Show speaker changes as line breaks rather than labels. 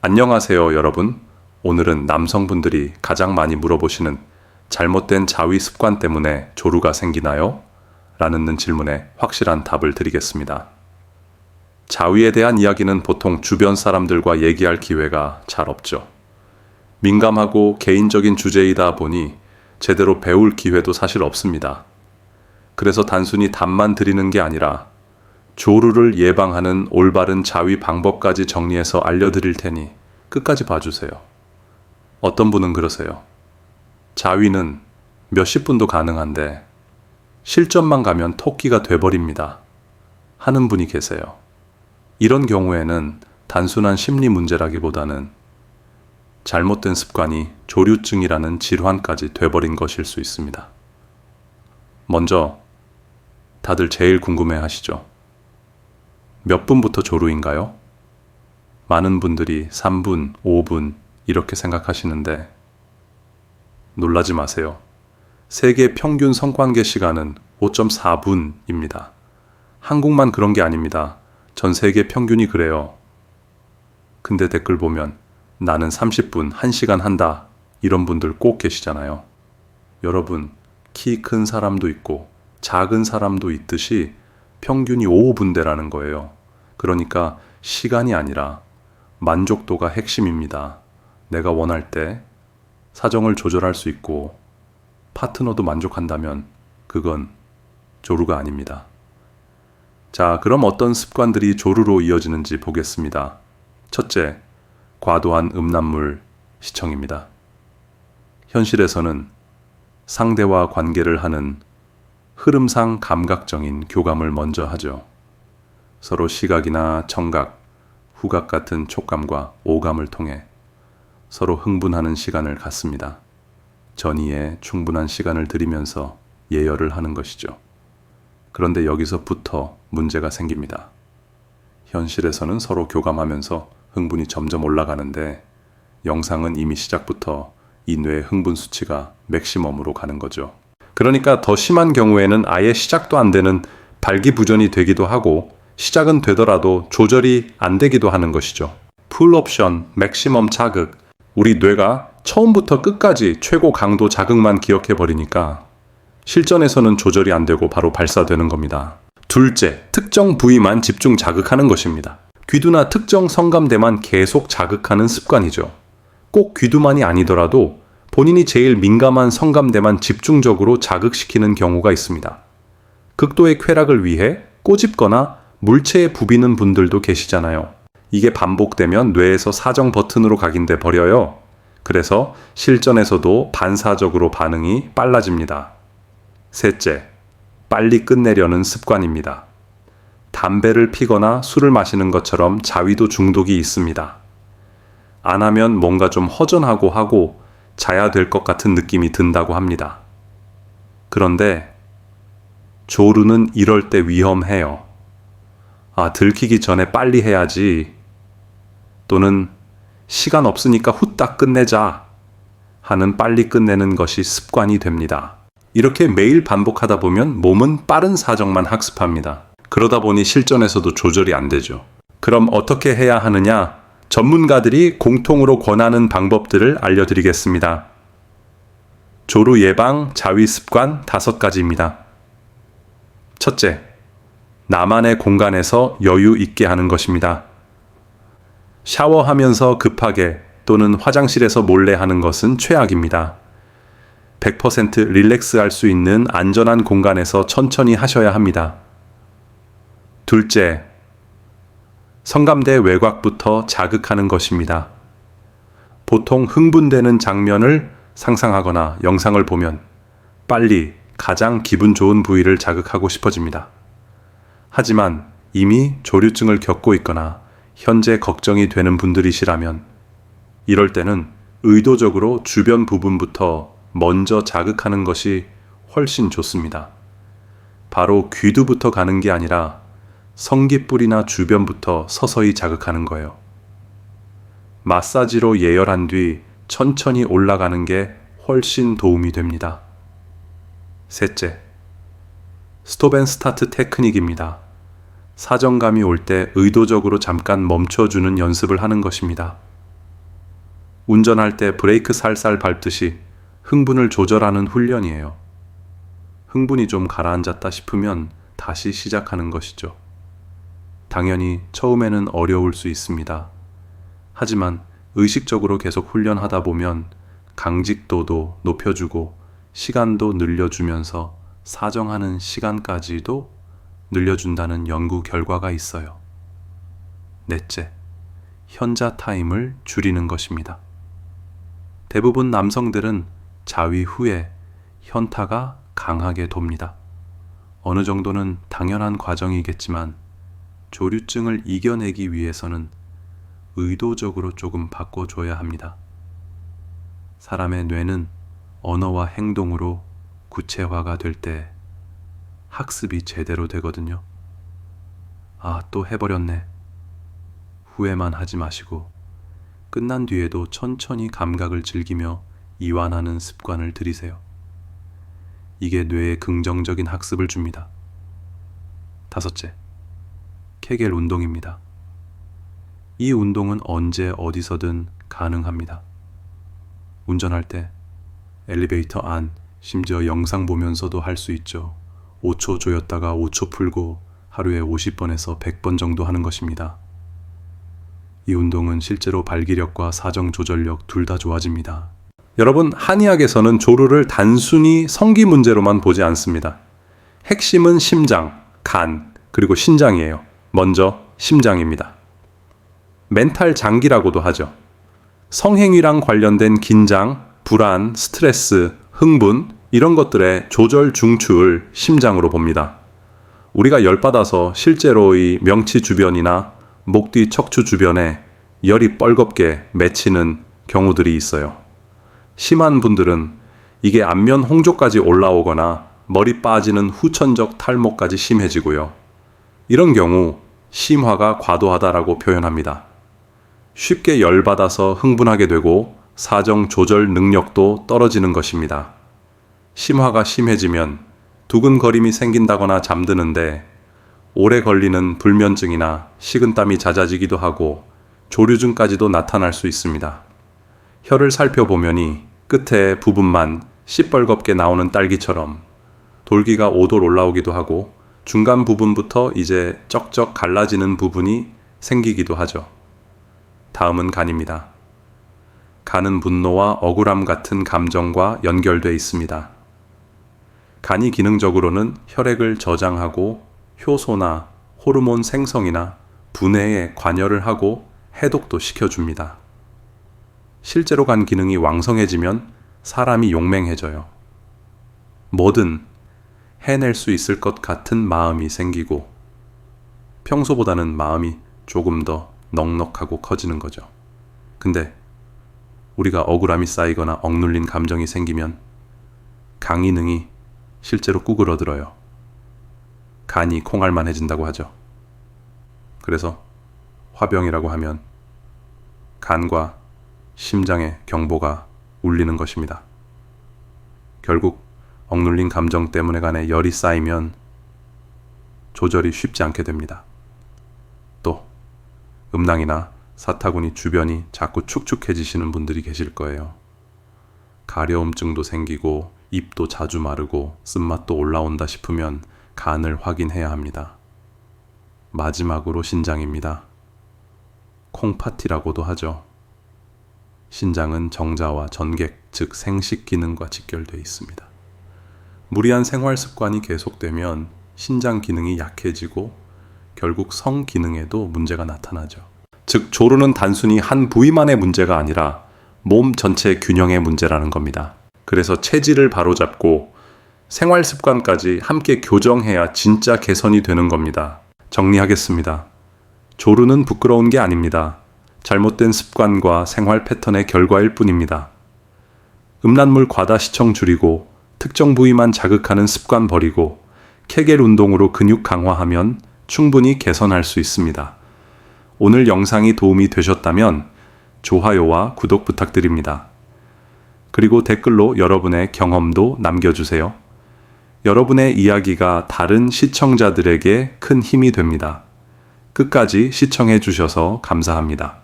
안녕하세요, 여러분. 오늘은 남성분들이 가장 많이 물어보시는 잘못된 자위 습관 때문에 조루가 생기나요? 라는 질문에 확실한 답을 드리겠습니다. 자위에 대한 이야기는 보통 주변 사람들과 얘기할 기회가 잘 없죠. 민감하고 개인적인 주제이다 보니 제대로 배울 기회도 사실 없습니다. 그래서 단순히 답만 드리는 게 아니라 조루를 예방하는 올바른 자위 방법까지 정리해서 알려드릴 테니 끝까지 봐주세요. 어떤 분은 그러세요. 자위는 몇십 분도 가능한데 실전만 가면 토끼가 돼버립니다. 하는 분이 계세요. 이런 경우에는 단순한 심리 문제라기보다는 잘못된 습관이 조류증이라는 질환까지 돼버린 것일 수 있습니다. 먼저 다들 제일 궁금해 하시죠. 몇 분부터 조루인가요? 많은 분들이 3분, 5분 이렇게 생각하시는데 놀라지 마세요. 세계 평균 성관계 시간은 5.4분입니다. 한국만 그런 게 아닙니다. 전 세계 평균이 그래요. 근데 댓글 보면 나는 30분, 1시간 한다 이런 분들 꼭 계시잖아요. 여러분, 키 큰 사람도 있고 작은 사람도 있듯이 평균이 5분대라는 거예요. 그러니까 시간이 아니라 만족도가 핵심입니다. 내가 원할 때 사정을 조절할 수 있고 파트너도 만족한다면 그건 조루가 아닙니다. 자, 그럼 어떤 습관들이 조루로 이어지는지 보겠습니다. 첫째, 과도한 음란물 시청입니다. 현실에서는 상대와 관계를 하는 흐름상 감각적인 교감을 먼저 하죠. 서로 시각이나 청각, 후각 같은 촉감과 오감을 통해 서로 흥분하는 시간을 갖습니다. 전이에 충분한 시간을 들이면서 예열을 하는 것이죠. 그런데 여기서부터 문제가 생깁니다. 현실에서는 서로 교감하면서 흥분이 점점 올라가는데 영상은 이미 시작부터 이 뇌의 흥분 수치가 맥시멈으로 가는 거죠. 그러니까 더 심한 경우에는 아예 시작도 안 되는 발기부전이 되기도 하고 시작은 되더라도 조절이 안 되기도 하는 것이죠. 풀 옵션, 맥시멈 자극, 우리 뇌가 처음부터 끝까지 최고 강도 자극만 기억해버리니까 실전에서는 조절이 안 되고 바로 발사되는 겁니다. 둘째, 특정 부위만 집중 자극하는 것입니다. 귀두나 특정 성감대만 계속 자극하는 습관이죠. 꼭 귀두만이 아니더라도 본인이 제일 민감한 성감대만 집중적으로 자극시키는 경우가 있습니다. 극도의 쾌락을 위해 꼬집거나 물체에 부비는 분들도 계시잖아요. 이게 반복되면 뇌에서 사정 버튼으로 각인돼 버려요. 그래서 실전에서도 반사적으로 반응이 빨라집니다. 셋째, 빨리 끝내려는 습관입니다. 담배를 피거나 술을 마시는 것처럼 자위도 중독이 있습니다. 안 하면 뭔가 좀 허전하고 하고 자야 될 것 같은 느낌이 든다고 합니다. 그런데 조루는 이럴 때 위험해요. 들키기 전에 빨리 해야지. 또는 시간 없으니까 후딱 끝내자 하는 빨리 끝내는 것이 습관이 됩니다. 이렇게 매일 반복하다 보면 몸은 빠른 사정만 학습합니다. 그러다 보니 실전에서도 조절이 안 되죠. 그럼 어떻게 해야 하느냐? 전문가들이 공통으로 권하는 방법들을 알려드리겠습니다. 조루 예방 자위 습관 5가지입니다. 첫째, 나만의 공간에서 여유 있게 하는 것입니다. 샤워하면서 급하게 또는 화장실에서 몰래 하는 것은 최악입니다. 100% 릴렉스할 수 있는 안전한 공간에서 천천히 하셔야 합니다. 둘째, 성감대 외곽부터 자극하는 것입니다. 보통 흥분되는 장면을 상상하거나 영상을 보면 빨리 가장 기분 좋은 부위를 자극하고 싶어집니다. 하지만 이미 조류증을 겪고 있거나 현재 걱정이 되는 분들이시라면 이럴 때는 의도적으로 주변 부분부터 먼저 자극하는 것이 훨씬 좋습니다. 바로 귀두부터 가는 게 아니라 성기뿔이나 주변부터 서서히 자극하는 거예요. 마사지로 예열한 뒤 천천히 올라가는 게 훨씬 도움이 됩니다. 셋째, 스톱 앤 스타트 테크닉입니다. 사정감이 올 때 의도적으로 잠깐 멈춰주는 연습을 하는 것입니다. 운전할 때 브레이크 살살 밟듯이 흥분을 조절하는 훈련이에요. 흥분이 좀 가라앉았다 싶으면 다시 시작하는 것이죠. 당연히 처음에는 어려울 수 있습니다. 하지만 의식적으로 계속 훈련하다 보면 강직도도 높여주고 시간도 늘려주면서 사정하는 시간까지도 늘려준다는 연구 결과가 있어요. 넷째, 현자 타임을 줄이는 것입니다. 대부분 남성들은 자위 후에 현타가 강하게 돕니다. 어느 정도는 당연한 과정이겠지만 조류증을 이겨내기 위해서는 의도적으로 조금 바꿔줘야 합니다. 사람의 뇌는 언어와 행동으로 구체화가 될 때 학습이 제대로 되거든요. 아, 또 해버렸네. 후회만 하지 마시고 끝난 뒤에도 천천히 감각을 즐기며 이완하는 습관을 들이세요. 이게 뇌에 긍정적인 학습을 줍니다. 다섯째, 케겔 운동입니다. 이 운동은 언제 어디서든 가능합니다. 운전할 때, 엘리베이터 안, 심지어 영상 보면서도 할 수 있죠. 5초 조였다가 5초 풀고 하루에 50번에서 100번 정도 하는 것입니다. 이 운동은 실제로 발기력과 사정 조절력 둘 다 좋아집니다. 여러분, 한의학에서는 조루를 단순히 성기 문제로만 보지 않습니다. 핵심은 심장, 간, 그리고 신장이에요. 먼저 심장입니다. 멘탈 장기라고도 하죠. 성행위랑 관련된 긴장, 불안, 스트레스, 흥분 이런 것들의 조절 중추를 심장으로 봅니다. 우리가 열받아서 실제로 이 명치 주변이나 목 뒤 척추 주변에 열이 뻘겋게 맺히는 경우들이 있어요. 심한 분들은 이게 안면 홍조까지 올라오거나 머리 빠지는 후천적 탈모까지 심해지고요. 이런 경우 심화가 과도하다라고 표현합니다. 쉽게 열받아서 흥분하게 되고 사정 조절 능력도 떨어지는 것입니다. 심화가 심해지면 두근거림이 생긴다거나 잠드는데 오래 걸리는 불면증이나 식은땀이 잦아지기도 하고 조류증까지도 나타날 수 있습니다. 혀를 살펴보면이 끝에 부분만 시뻘겋게 나오는 딸기처럼 돌기가 오돌 올라오기도 하고 중간 부분부터 이제 쩍쩍 갈라지는 부분이 생기기도 하죠. 다음은 간입니다. 간은 분노와 억울함 같은 감정과 연결돼 있습니다. 간이 기능적으로는 혈액을 저장하고 효소나 호르몬 생성이나 분해에 관여를 하고 해독도 시켜줍니다. 실제로 간 기능이 왕성해지면 사람이 용맹해져요. 뭐든 해낼 수 있을 것 같은 마음이 생기고 평소보다는 마음이 조금 더 넉넉하고 커지는 거죠. 근데 우리가 억울함이 쌓이거나 억눌린 감정이 생기면 간 기능이 실제로 구그러들어요. 간이 콩알만해진다고 하죠. 그래서 화병이라고 하면 간과 심장의 경보가 울리는 것입니다. 결국 억눌린 감정 때문에 간에 열이 쌓이면 조절이 쉽지 않게 됩니다. 또 음낭이나 사타구니 주변이 자꾸 축축해지시는 분들이 계실 거예요. 가려움증도 생기고 입도 자주 마르고 쓴맛도 올라온다 싶으면 간을 확인해야 합니다. 마지막으로 신장입니다. 콩팥이라고도 하죠. 신장은 정자와 전객, 즉 생식 기능과 직결되어 있습니다. 무리한 생활 습관이 계속되면 신장 기능이 약해지고 결국 성 기능에도 문제가 나타나죠. 즉 조루는 단순히 한 부위만의 문제가 아니라 몸 전체 균형의 문제라는 겁니다. 그래서 체질을 바로잡고 생활 습관까지 함께 교정해야 진짜 개선이 되는 겁니다. 정리하겠습니다. 조루는 부끄러운 게 아닙니다. 잘못된 습관과 생활 패턴의 결과일 뿐입니다. 음란물 과다 시청 줄이고 특정 부위만 자극하는 습관 버리고 케겔 운동으로 근육 강화하면 충분히 개선할 수 있습니다. 오늘 영상이 도움이 되셨다면 좋아요와 구독 부탁드립니다. 그리고 댓글로 여러분의 경험도 남겨주세요. 여러분의 이야기가 다른 시청자들에게 큰 힘이 됩니다. 끝까지 시청해 주셔서 감사합니다.